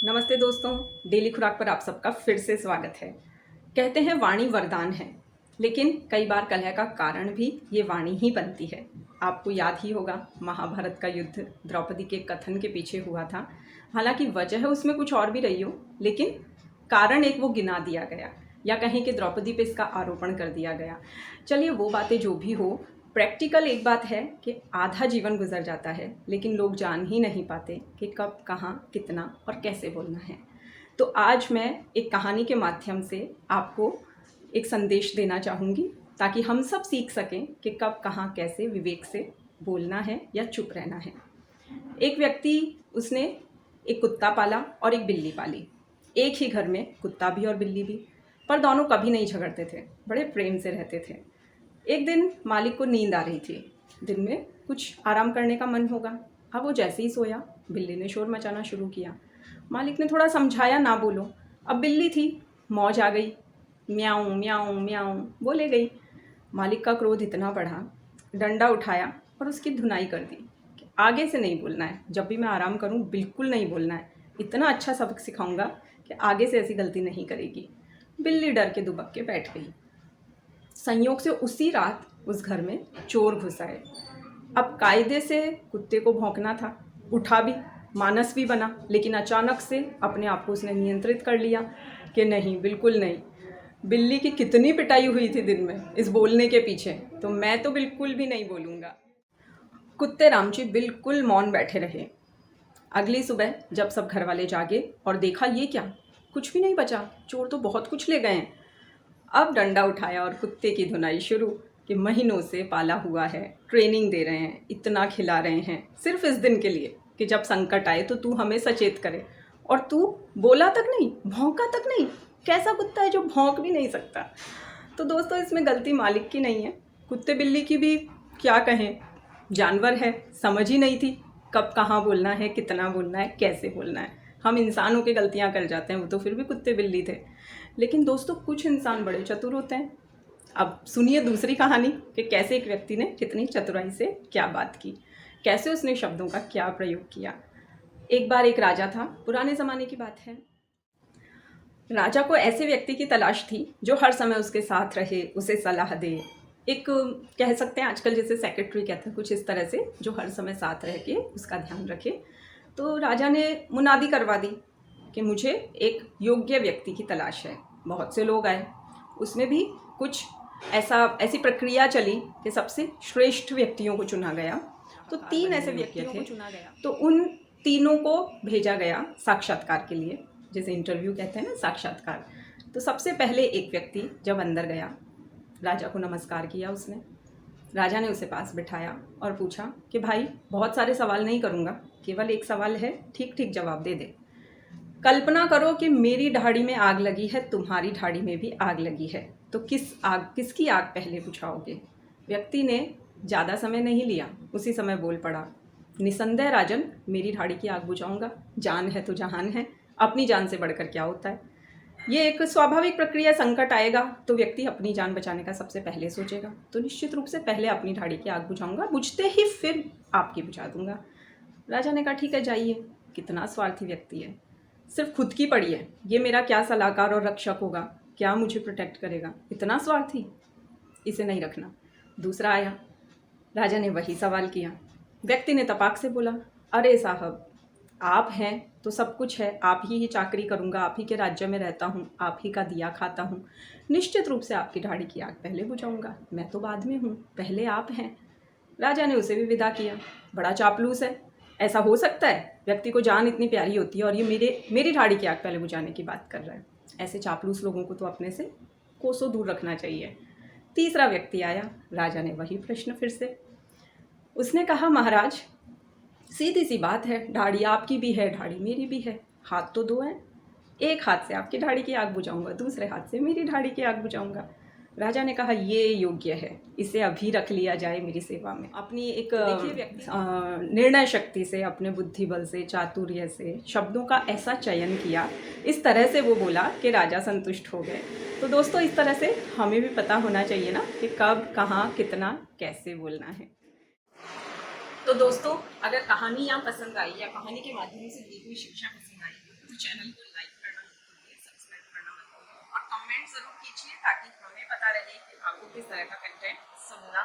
नमस्ते दोस्तों, डेली खुराक पर आप सबका फिर से स्वागत है। कहते हैं वाणी वरदान है, लेकिन कई बार कलह का कारण भी ये वाणी ही बनती है। आपको याद ही होगा, महाभारत का युद्ध द्रौपदी के कथन के पीछे हुआ था। हालांकि वजह उसमें कुछ और भी रही हो, लेकिन कारण एक वो गिना दिया गया, या कहीं कि द्रौपदी पे इसका आरोपण कर दिया गया। चलिए वो बातें जो भी हो, प्रैक्टिकल एक बात है कि आधा जीवन गुजर जाता है, लेकिन लोग जान ही नहीं पाते कि कब, कहाँ, कितना और कैसे बोलना है। तो आज मैं एक कहानी के माध्यम से आपको एक संदेश देना चाहूँगी, ताकि हम सब सीख सकें कि कब, कहाँ, कैसे विवेक से बोलना है या चुप रहना है। एक व्यक्ति, उसने एक कुत्ता पाला और एक बिल्ली पाली। एक ही घर में कुत्ता भी और बिल्ली भी, पर दोनों कभी नहीं झगड़ते थे, बड़े प्रेम से रहते थे। एक दिन मालिक को नींद आ रही थी। दिन में कुछ आराम करने का मन होगा। अब वो जैसे ही सोया, बिल्ली ने शोर मचाना शुरू किया। मालिक ने थोड़ा समझाया, ना बोलो। अब बिल्ली थी, मौज आ गई, म्याऊं म्याऊं म्याऊं बोले गई। मालिक का क्रोध इतना बढ़ा, डंडा उठाया और उसकी धुनाई कर दी कि आगे से नहीं बोलना है, जब भी मैं आराम करूं बिल्कुल नहीं बोलना है। इतना अच्छा सबक सिखाऊंगा कि आगे से ऐसी गलती नहीं करेगी। बिल्ली डर के दुबक के बैठ गई। संयोग से उसी रात उस घर में चोर घुस आए। अब कायदे से कुत्ते को भौंकना था, उठा भी, मानस भी बना, लेकिन अचानक से अपने आप को उसने नियंत्रित कर लिया कि नहीं, बिल्कुल नहीं। बिल्ली की कितनी पिटाई हुई थी दिन में इस बोलने के पीछे, तो मैं तो बिल्कुल भी नहीं बोलूँगा। कुत्ते रामजी बिल्कुल मौन बैठे रहे। अगली सुबह जब सब घर वाले जागे और देखा, ये क्या, कुछ भी नहीं बचा, चोर तो बहुत कुछ ले गए हैं। अब डंडा उठाया और कुत्ते की धुनाई शुरू कि महीनों से पाला हुआ है, ट्रेनिंग दे रहे हैं, इतना खिला रहे हैं, सिर्फ इस दिन के लिए कि जब संकट आए तो तू हमें सचेत करे, और तू बोला तक नहीं, भौंका तक नहीं। कैसा कुत्ता है जो भौंक भी नहीं सकता? तो दोस्तों, इसमें गलती मालिक की नहीं है, कुत्ते बिल्ली की भी क्या कहें, जानवर है, समझ ही नहीं थी कब कहाँ बोलना है, कितना बोलना है, कैसे बोलना है। हम इंसान होकर गलतियाँ कर जाते हैं, वो तो फिर भी कुत्ते बिल्ली थे। लेकिन दोस्तों, कुछ इंसान बड़े चतुर होते हैं। अब सुनिए दूसरी कहानी कि कैसे एक व्यक्ति ने कितनी चतुराई से क्या बात की, कैसे उसने शब्दों का क्या प्रयोग किया। एक बार एक राजा था, पुराने ज़माने की बात है। राजा को ऐसे व्यक्ति की तलाश थी जो हर समय उसके साथ रहे, उसे सलाह दे। एक, कह सकते हैं आजकल जैसे सेक्रेटरी कहते हैं, कुछ इस तरह से, जो हर समय साथ रह के उसका ध्यान रखे। तो राजा ने मुनादी करवा दी कि मुझे एक योग्य व्यक्ति की तलाश है। बहुत से लोग आए, उसमें भी कुछ ऐसी प्रक्रिया चली कि सबसे श्रेष्ठ व्यक्तियों को चुना गया। तो 3 ऐसे व्यक्ति थे, तो उन तीनों को भेजा गया साक्षात्कार के लिए, जैसे इंटरव्यू कहते हैं ना, साक्षात्कार। तो सबसे पहले एक व्यक्ति जब अंदर गया, राजा को नमस्कार किया उसने। राजा ने उसे पास बिठाया और पूछा कि भाई, बहुत सारे सवाल नहीं करूँगा, केवल एक सवाल है, ठीक ठीक जवाब दे दे। कल्पना करो कि मेरी ढाड़ी में आग लगी है, तुम्हारी ढाड़ी में भी आग लगी है, तो किसकी आग पहले बुझाओगे? व्यक्ति ने ज़्यादा समय नहीं लिया, उसी समय बोल पड़ा, निसंदेह राजन, मेरी ढाड़ी की आग बुझाऊंगा। जान है तो जहान है, अपनी जान से बढ़कर क्या होता है। ये एक स्वाभाविक प्रक्रिया। संकट आएगा तो व्यक्ति अपनी जान बचाने का सबसे पहले सोचेगा, तो निश्चित रूप से पहले अपनी ढाड़ी की आग बुझाऊंगा, बुझते ही फिर आपकी बुझा दूंगा। राजा ने कहा, ठीक है, जाइए। कितना स्वार्थी व्यक्ति है, सिर्फ खुद की पड़ी है, ये मेरा क्या सलाहकार और रक्षक होगा, क्या मुझे प्रोटेक्ट करेगा, इतना स्वार्थी, इसे नहीं रखना। दूसरा आया, राजा ने वही सवाल किया। व्यक्ति ने तपाक से बोला, अरे साहब, आप हैं तो सब कुछ है, आप ही चाकरी करूँगा, आप ही के राज्य में रहता हूँ, आप ही का दिया खाता हूँ, निश्चित रूप से आपकी ढाड़ी की आग पहले बुझाऊंगा, मैं तो बाद में हूँ, पहले आप हैं। राजा ने उसे भी विदा किया। बड़ा चापलूस है, ऐसा हो सकता है? व्यक्ति को जान इतनी प्यारी होती है और ये मेरी ढाड़ी की आग पहले बुझाने की बात कर रहा है। ऐसे चापलूस लोगों को तो अपने से कोसों दूर रखना चाहिए। तीसरा व्यक्ति आया, राजा ने वही प्रश्न फिर से। उसने कहा, महाराज, सीधी सी बात है, ढाड़ी आपकी भी है, ढाड़ी मेरी भी है, हाथ तो दो हैं, एक हाथ से आपकी ढाड़ी की आग बुझाऊंगा, दूसरे हाथ से मेरी ढाड़ी की आग बुझाऊंगा। राजा ने कहा, ये योग्य है, इसे अभी रख लिया जाए मेरी सेवा में। अपनी एक निर्णय शक्ति से, अपने बुद्धि बल से, चातुर्य से शब्दों का ऐसा चयन किया, इस तरह से वो बोला कि राजा संतुष्ट हो गए। तो दोस्तों, इस तरह से हमें भी पता होना चाहिए ना कि कब, कहाँ, कितना, कैसे बोलना है। तो दोस्तों, अगर कहानी यहाँ पसंद आई या कहानी के माध्यम से दी हुई शिक्षा पसंद आई, तो चैनल को लाइक करना मत भूलिए, सब्सक्राइब करना मत भूलिए और कमेंट ज़रूर कीजिए ताकि हमें पता रहे कि आपको किस तरह का कंटेंट सुनना